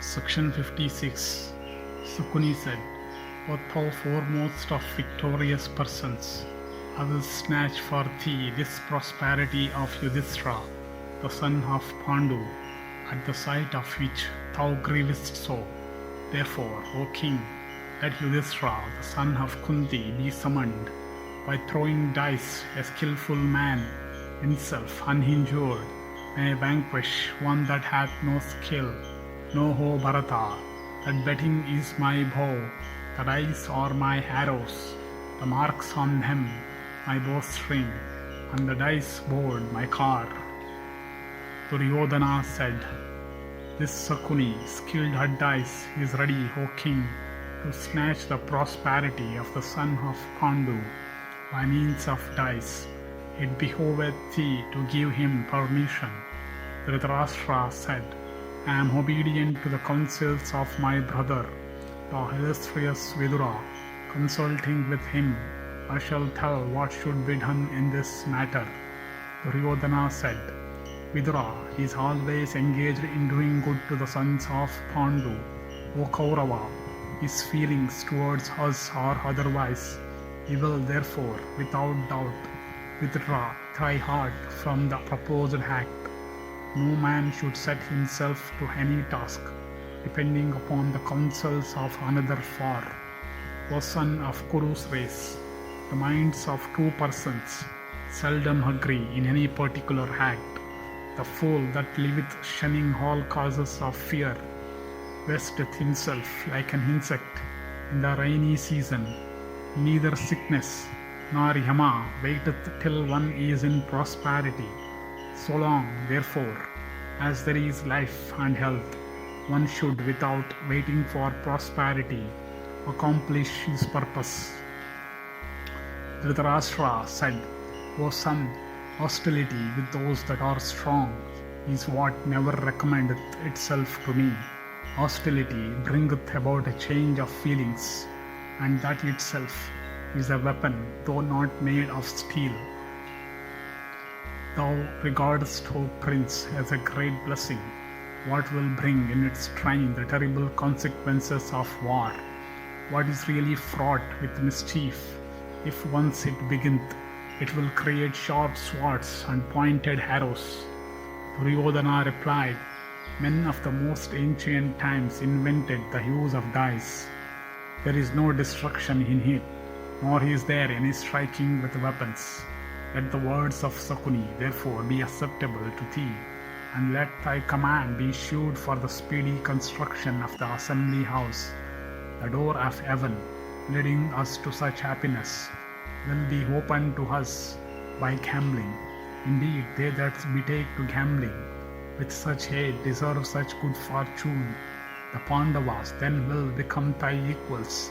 Section 56. Sakuni said, O thou foremost of victorious persons, I will snatch for thee this prosperity of Yudhishthira, the son of Pandu, at the sight of which thou grievest so. Therefore, O king, let Yudhishthira, the son of Kunti, be summoned. By throwing dice, a skilful man, himself uninjured, may vanquish one that hath no skill. Know, O Bharata, that betting is my bow, the dice are my arrows, the marks on them my bowstring, and the dice board my car. Duryodhana said, This Sakuni, skilled at dice, is ready, O king, to snatch the prosperity of the son of Pandu by means of dice. It behoveth thee to give him permission. Dhritarashtra said, I am obedient to the counsels of my brother, the illustrious Vidura. Consulting with him, I shall tell what should be done in this matter. Duryodhana said, Vidura is always engaged in doing good to the sons of Pandu. O Kaurava, his feelings towards us are otherwise. He will therefore, without doubt, withdraw thy heart from the proposed act. No man should set himself to any task, depending upon the counsels of another far. O son of Kuru's race, the minds of two persons seldom agree in any particular act. The fool that liveth shunning all causes of fear vesteth himself like an insect in the rainy season. Neither sickness nor Yama waiteth till one is in prosperity. So long, therefore, as there is life and health, one should, without waiting for prosperity, accomplish his purpose. Dhritarashtra said, O son, hostility with those that are strong is what never recommendeth itself to me. Hostility bringeth about a change of feelings, and that itself is a weapon, though not made of steel. Thou regardest, O prince, as a great blessing what will bring in its train the terrible consequences of war, what is really fraught with mischief. If once it beginneth, it will create sharp swords and pointed arrows. Duryodhana replied, Men of the most ancient times invented the use of dice. There is no destruction in it, nor is there any striking with weapons. Let the words of Sakuni therefore be acceptable to thee, and let thy command be issued for the speedy construction of the assembly house. The door of heaven, leading us to such happiness, will be opened to us by gambling. Indeed, they that betake to gambling with such aid deserve such good fortune. The Pandavas then will become thy equals,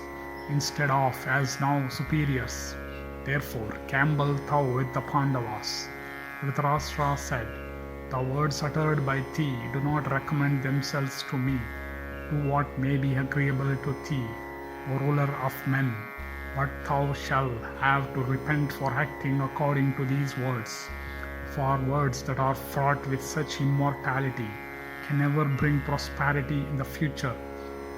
instead of, as now, superiors. Therefore, gamble thou with the Pandavas. Dhritarashtra said, The words uttered by thee do not recommend themselves to me. Do what may be agreeable to thee, O ruler of men. But thou shalt have to repent for acting according to these words. For words that are fraught with such immortality can never bring prosperity in the future.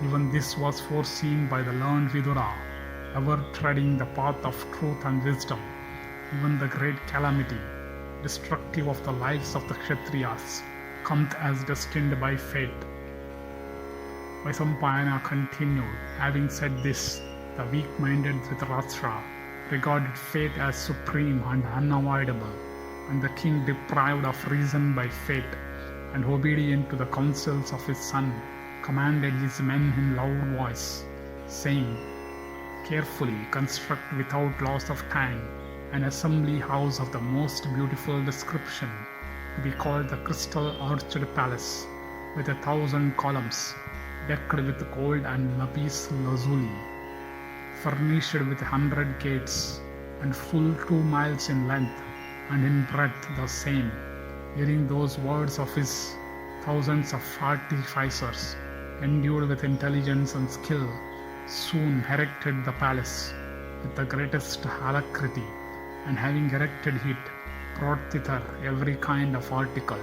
Even this was foreseen by the learned Vidura, ever treading the path of truth and wisdom. Even the great calamity, destructive of the lives of the Kshatriyas, cometh as destined by fate. Vaisampayana continued, having said this, the weak-minded Dhritarashtra regarded fate as supreme and unavoidable, and the king, deprived of reason by fate, and obedient to the counsels of his son, commanded his men in loud voice, saying, Carefully construct without loss of time an assembly house of the most beautiful description, to be called the crystal-arched palace, with 1,000 columns, decked with gold and lapis lazuli, furnished with 100 gates, and full 2 miles in length, and in breadth the same. Hearing those words of his, thousands of artificers, endued with intelligence and skill, soon erected the palace with the greatest alacrity, and having erected it, brought thither every kind of article.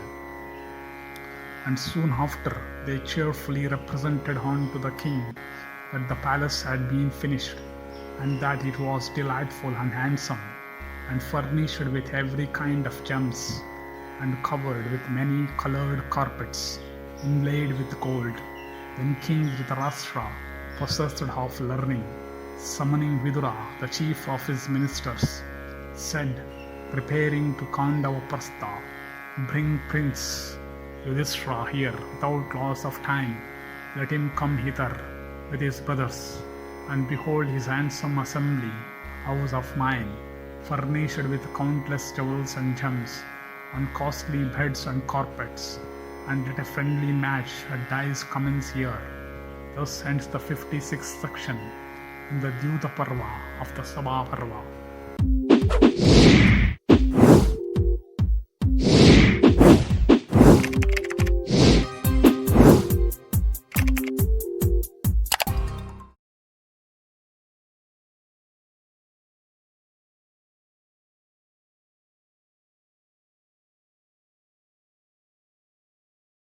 and soon after they cheerfully represented unto the king that the palace had been finished, and that it was delightful and handsome, and furnished with every kind of gems, and covered with many colored carpets, inlaid with gold. Then King Dhritarashtra, possessed of learning, summoning Vidura, the chief of his ministers, said, preparing to Kandavaprastha, bring Prince Yudhishthira here without loss of time. Let him come hither with his brothers, and behold his handsome assembly, house of mine, furnished with countless jewels and gems, and costly beds and carpets, and let a friendly match at dice commence here. Thus ends the 56th section in the Dyuta Parva of the Sabha Parva.